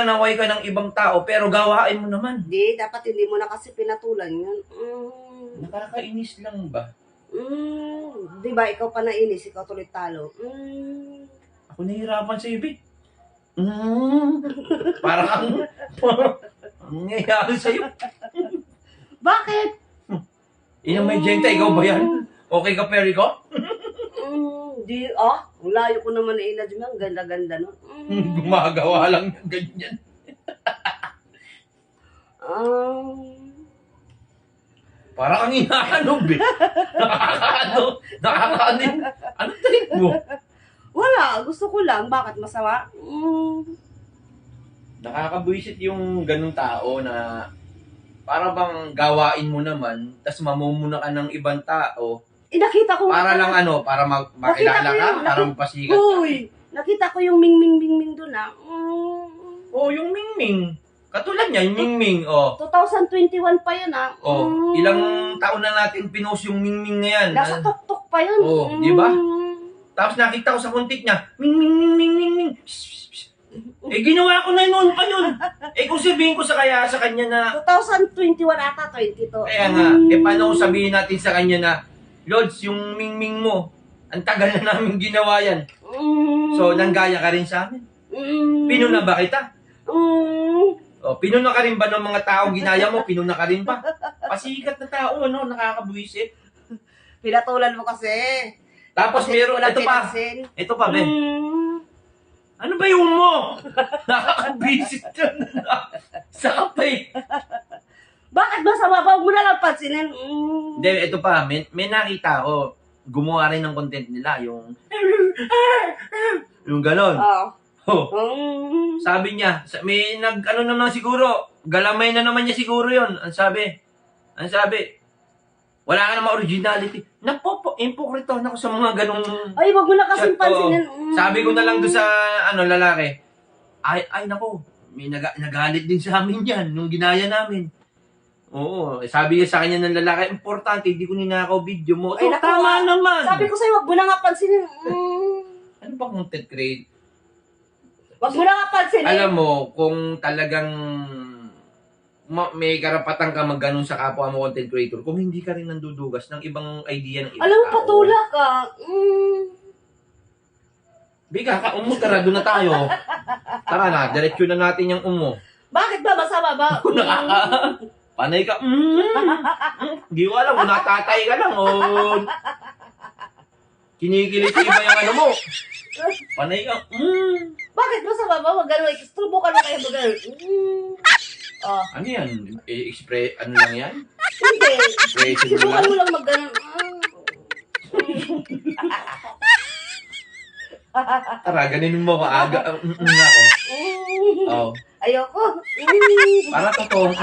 nanaway ka ng ibang tao, pero gawain mo naman. Di, dapat hindi mo na kasi pinatulan yun. Nakakainis lang ba? Di ba, ikaw pa nainis, ikaw tuloy talo. Ako nahihirapan sa ibig. Parang ang nangyayari sa'yo. Bakit? Inang may jenta, ikaw ba yan? Okay ka, Perry ko? Di, layo ko naman na inadyo mo. Ang ganda-ganda nun. Gumagawa lang ng ganyan. Parang ang inaanong, eh. Nakakaano. Anong trip mo? Wala, gusto ko lang. Bakit masama? Nakakabwisit yung ganung tao na para bang gawain mo naman, tas mamumuna ka ng ibang tao. Nakita ko Para lang para makilala ka, para mapasikat ka. Uy, nakita ko yung ming-ming doon Oh, yung Mingming. Katulad niya, yung Mingming, 2021 pa yun ilang taon na natin pinost yung Mingming na yan. Nasa tuktok pa yun. Di ba? Tapos nakita ko sa kontik niya, Ming. Ginawa ko na noon pa yun. Kung sabihin ko sa kanya na, 2021 ata, 22. kaya nga, paano sabihin natin sa kanya na, Lods, yung Mingming mo, ang tagal na namin ginawa yan. So, nanggaya ka rin sa amin. Pinuna ba kita? Pinuna ka rin ba ng mga taong ginaya mo? Pinuna ka rin ba? Pasikat na tao, nakakabwisit. Pinatulan mo kasi. Tapos meron, ito pa, be. Ano ba yung mo? Nakakabwisit yun. Saka pa eh. Bakit ba sa babaw mo na lang pansinin? Hindi, ito pa, may nakita ko. Gumawa rin ng content nila, yung ganon. Sabi niya, may naman siguro, galamay na naman niya siguro yon. Ang sabi, wala ka naman originality. Impokrito na ako sa mga ganong... Ay, wag mo na kasing pansinin. Sabi ko na lang doon sa lalaki, ay nako, may nagalit din sa amin yan, nung ginaya namin. Oo, sabi niya sa kanya ng lalaki, importante, hindi ko ninakaw video mo. Ay, tama naman. Sabi ko sa'yo, wag mo na nga pansinin. Ano ba content create? Wag mo na nga pansinin. Alam mo, kung talagang may karapatan ka mag-ganon sa kapwa mo content creator, kung hindi ka rin nandudugas ng ibang idea ng ibang Alam mo, tao. patula ka. Biga ka, tara, doon na tayo. Tara na, diretsyo na natin yung Bakit ba? Masama ba? Panay ka, Di ko alam, kung natatay ka lang, kinikilit iba yung mo. Panay ka, Bakit masama ba? Wag gano'n, extrubo ka na kayo ba gano'n? Ano yan? Ano lang yan? Hindi. Expression mo Subukan lang? mo lang mag gano'n. Tara, ganinin mo ka aga. Ako. Ayoko. Para totoong,